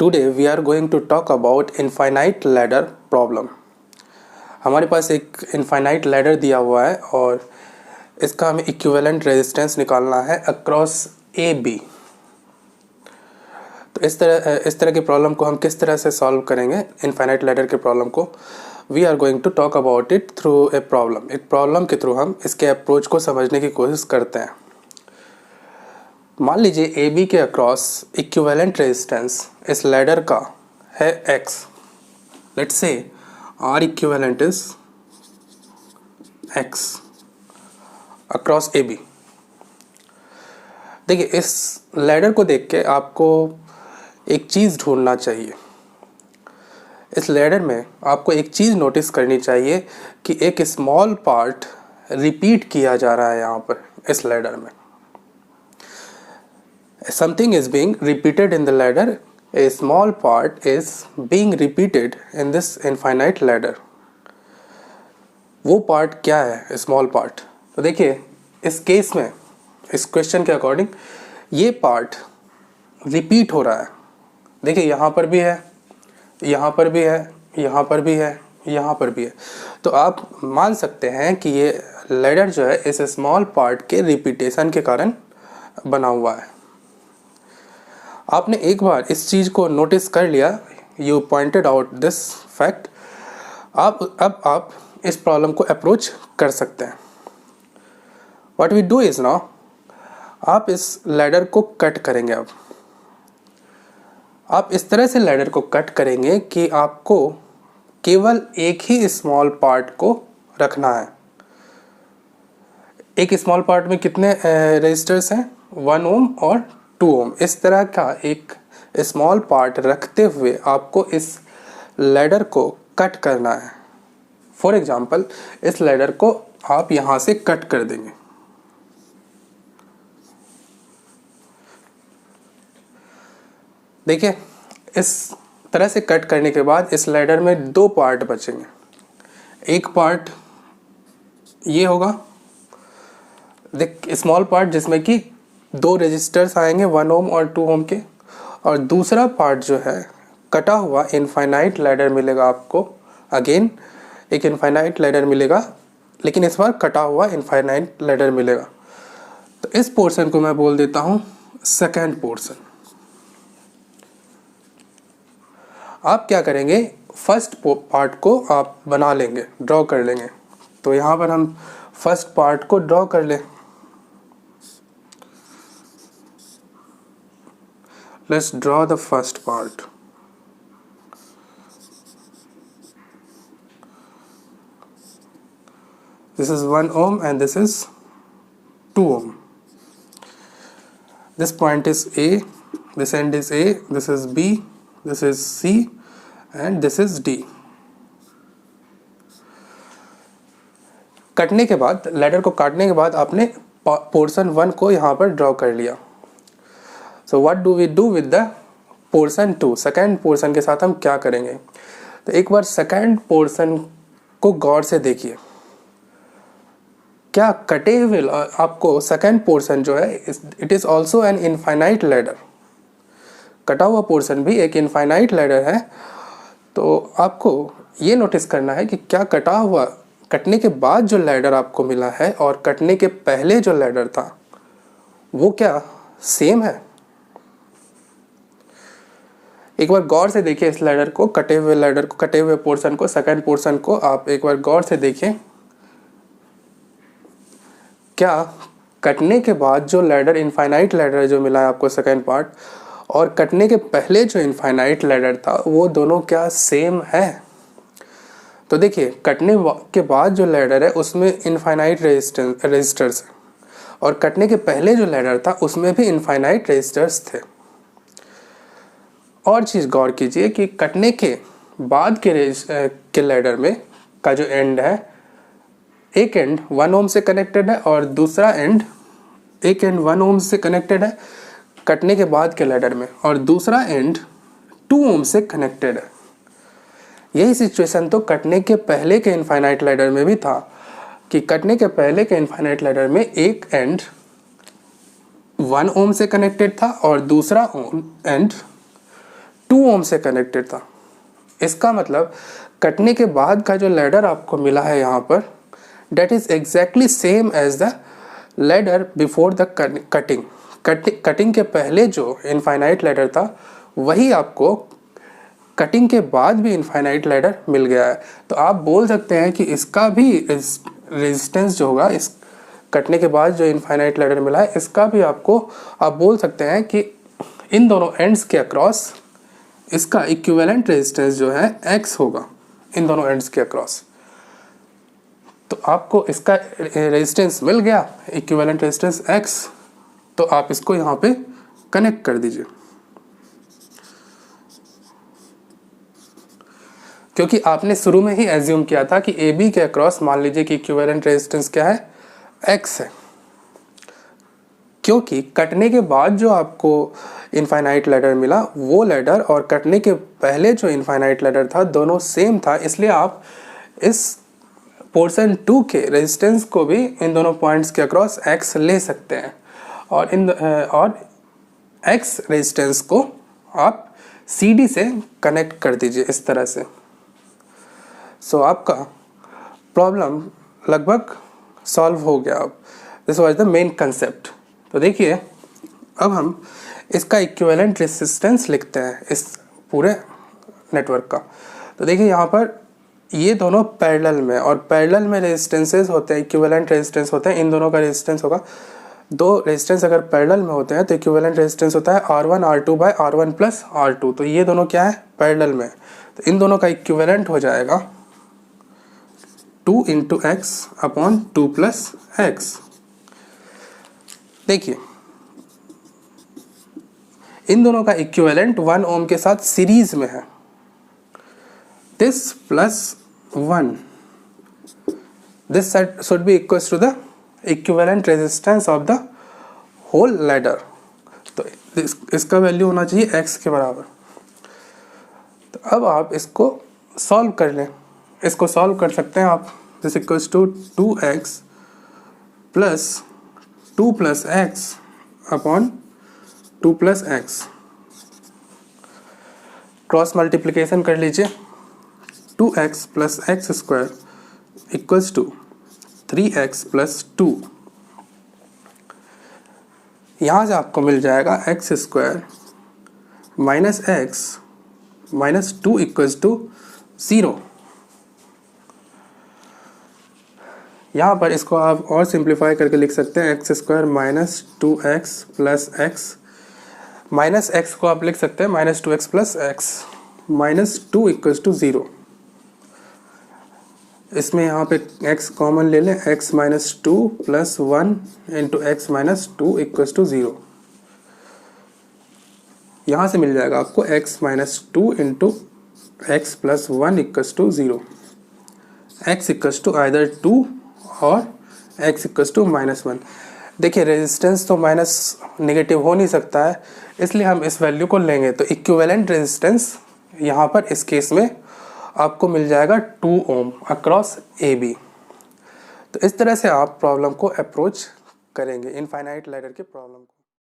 Today we are going to talk about infinite ladder problem. हमारे पास एक infinite ladder दिया हुआ है और इसका हमें इक्विवेलेंट रेजिस्टेंस निकालना है अक्रॉस ए बी। तो इस तरह के प्रॉब्लम को हम किस तरह से सॉल्व करेंगे इनफाइनाइट लैडर के प्रॉब्लम को। We are going to talk about it through a problem. एक प्रॉब्लम के थ्रू हम इसके अप्रोच को समझने की कोशिश करते हैं। मान लीजिए ए बी के अक्रॉस इक्विवेलेंट रेजिस्टेंस इस लैडर का है x। Let's say R equivalent is x across A B. देखिए, इस लैडर को देख के आपको एक चीज़ ढूंढना चाहिए। इस लैडर में आपको एक चीज़ नोटिस करनी चाहिए कि एक स्मॉल पार्ट रिपीट किया जा रहा है यहाँ पर इस लैडर में। Something is being repeated in the ladder. A small part is being repeated in this infinite ladder. वो पार्ट क्या है स्मॉल पार्ट? तो देखिए, इस केस में इस क्वेश्चन के अकॉर्डिंग ये पार्ट रिपीट हो रहा है। देखिए, यहाँ पर भी है, यहाँ पर भी है, यहाँ पर भी है, यहाँ पर भी है। तो आप मान सकते हैं कि ये लैडर जो है इस स्मॉल पार्ट के रिपीटेशन के कारण बना हुआ है। आपने एक बार इस चीज़ को नोटिस कर लिया, you pointed out this fact. अब आप इस प्रॉब्लम को अप्रोच कर सकते हैं। What we do is now, आप इस लैडर को कट करेंगे। अब आप इस तरह से लैडर को कट करेंगे कि आपको केवल एक ही स्मॉल पार्ट को रखना है। एक स्मॉल पार्ट में कितने रेजिस्टर्स हैं? 1 ओम और 2 ओम। इस तरह का एक स्मॉल पार्ट रखते हुए आपको इस लैडर को कट करना है। फॉर एग्जांपल, इस लैडर को आप यहाँ से कट कर देंगे। देखिए, इस तरह से कट करने के बाद इस लैडर में 2 पार्ट बचेंगे। एक पार्ट ये होगा, देख, स्मॉल पार्ट जिसमें कि 2 रेजिस्टर्स आएंगे 1 ओम और 2 ओम के, और दूसरा पार्ट जो है कटा हुआ इनफाइनाइट लैडर मिलेगा आपको। अगेन एक इनफाइनाइट लैडर मिलेगा, लेकिन इस बार कटा हुआ इनफाइनाइट लैडर मिलेगा। तो इस पोर्शन को मैं बोल देता हूँ सेकेंड पोर्शन। आप क्या करेंगे, फर्स्ट पार्ट को आप बना लेंगे, ड्रॉ कर लेंगे। तो यहाँ पर हम फर्स्ट पार्ट को ड्रॉ कर लें। Let's draw the first part. This is 1 ohm and this is 2 ohm. This point is A, this end is A, this is B, this is C and this is D. कटने के बाद, ladder को काटने के बाद आपने portion 1 को यहाँ पर ड्रॉ कर लिया। So what do we do with the portion 2? Second portion के साथ हम क्या करेंगे? तो एक बार सेकेंड पोर्शन को गौर से देखिए। क्या कटे हुए आपको सेकेंड पोर्शन जो है, it is also an infinite ladder. कटा हुआ पोर्शन भी एक इनफाइनाइट लैडर है। तो आपको ये नोटिस करना है कि क्या कटने के बाद जो लैडर आपको मिला है और कटने के पहले जो लैडर था वो क्या सेम है? एक बार गौर से देखिए इस लैडर को, कटे हुए पोर्शन को, सेकंड पोर्शन को आप एक बार गौर से देखिए। क्या कटने के बाद जो लैडर, इनफाइनाइट लैडर जो मिला है आपको सेकंड पार्ट, और कटने के पहले जो इनफाइनाइट लैडर था, वो दोनों क्या सेम है? तो देखिए, कटने के बाद जो लैडर है उसमें इनफाइनाइट रेजिस्टर्स है, और कटने के पहले जो लैडर था उसमें भी इनफाइनाइट रेजिस्टर्स थे। और चीज़ गौर कीजिए कि कटने के बाद के लैडर में का जो एंड है, एक एंड 1 ओम से कनेक्टेड है और दूसरा एंड, एक एंड 1 ओम से कनेक्टेड है कटने के बाद के लैडर में, और दूसरा एंड 2 ओम से कनेक्टेड है। यही सिचुएशन तो कटने के पहले के इनफाइनाइट लैडर में भी था कि कटने के पहले के इनफाइनाइट लैडर में एक एंड 1 ओम से कनेक्टेड था और दूसरा एंड 2 ओम से कनेक्टेड था। इसका मतलब कटने के बाद का जो लैडर आपको मिला है यहाँ पर, that is exactly same as the ladder before the cutting. Cutting के पहले जो इनफाइनाइट लैडर था वही आपको कटिंग के बाद भी इनफाइनाइट लैडर मिल गया है। तो आप बोल सकते हैं कि इसका भी रेजिस्टेंस जो होगा, इस कटने के बाद जो इनफाइनाइट लैडर मिला है, इसका भी आपको आप बोल सकते हैं कि इन दोनों एंड्स के अक्रॉस इसका इक्विवेलेंट रेजिस्टेंस जो है x होगा, इन दोनों एंड्स के अक्रॉस। तो आपको इसका रेजिस्टेंस मिल गया, इक्विवेलेंट रेजिस्टेंस x, तो आप इसको यहाँ पे कनेक्ट कर दीजिए। क्योंकि आपने शुरू में ही एज्यूम किया था कि AB के अक्रॉस मान लीजिए कि इक्विवेलेंट रेजिस्टेंस क्या है, x है। क्योंकि कटने के बाद जो आपको इनफाइनाइट लैडर मिला, वो लैडर और कटने के पहले जो इनफाइनाइट लैडर था दोनों सेम था, इसलिए आप इस पोर्शन 2 के रेजिस्टेंस को भी इन दोनों पॉइंट्स के अक्रॉस x ले सकते हैं और x रेजिस्टेंस को आप CD से कनेक्ट कर दीजिए इस तरह से। सो आपका प्रॉब्लम लगभग सॉल्व हो गया। अब this was the main concept. तो देखिए अब हम इसका इक्विवेलेंट रेजिस्टेंस लिखते हैं इस पूरे नेटवर्क का। तो देखिए यहाँ पर ये दोनों पैरेलल में, और पैरेलल में रेजिस्टेंसेस होते हैं, इक्विवेलेंट रेजिस्टेंस होते हैं, इन दोनों का रेजिस्टेंस होगा। दो रेजिस्टेंस अगर पैरेलल में होते हैं तो इक्विवेलेंट रेजिस्टेंस होता है R1 R2 bye R1 plus R2। तो ये दोनों क्या है, पैरेलल में, तो इन दोनों का इक्विवेलेंट हो जाएगा 2 into x upon 2 plus x. देखिए इन दोनों का इक्विवेलेंट 1 ओम के साथ सीरीज में है। This plus 1, this should be equals to the equivalent resistance of the whole ladder. तो इसका वैल्यू होना चाहिए x के बराबर। तो अब आप इसको सॉल्व कर लें, इसको सॉल्व कर सकते हैं आप। This equals to 2x plus 2 plus x upon 2 plus x. Cross multiplication कर लीजिए। 2x plus x square equals to 3x plus 2। यहाँ से आपको मिल जाएगा x square minus x minus 2 equals to 0। यहाँ पर इसको आप और सिंप्लीफाई करके लिख सकते हैं x square minus 2x plus x, minus x को आप लिख सकते हैं minus 2x plus x, minus 2 equals to 0। इसमें यहाँ पे x कॉमन ले लें, x minus 2 plus 1 into x minus 2 equals to 0। यहाँ से मिल जाएगा आपको x minus 2 into x plus 1 equals to 0। x equals to either 2 और x इक्वल्स टू माइनस 1। देखिए रेजिस्टेंस तो माइनस नेगेटिव हो नहीं सकता है, इसलिए हम इस वैल्यू को लेंगे। तो इक्विवेलेंट रेजिस्टेंस यहाँ पर इस केस में आपको मिल जाएगा 2 ओम अक्रॉस AB। तो इस तरह से आप प्रॉब्लम को अप्रोच करेंगे, इनफाइनाइट लैडर के प्रॉब्लम को।